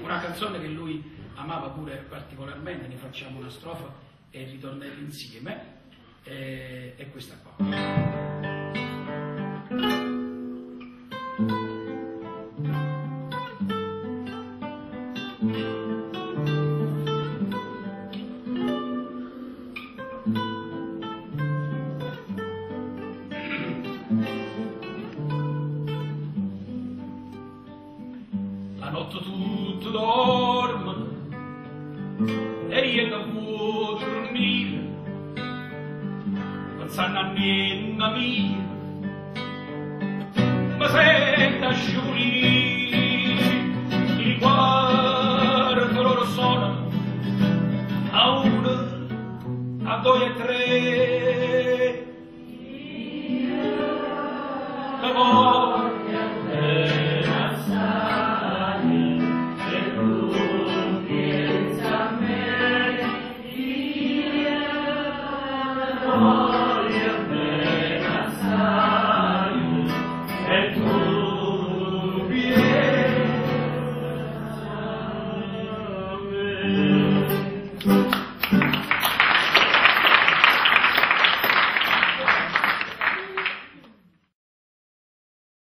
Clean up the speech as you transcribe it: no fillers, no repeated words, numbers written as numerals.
Una canzone che lui amava pure particolarmente, ne facciamo una strofa e il ritornello insieme, è questa qua. La notte tutto dorme e io che vuoi dormire, pensando a nonna mia, mi sento a scivolire.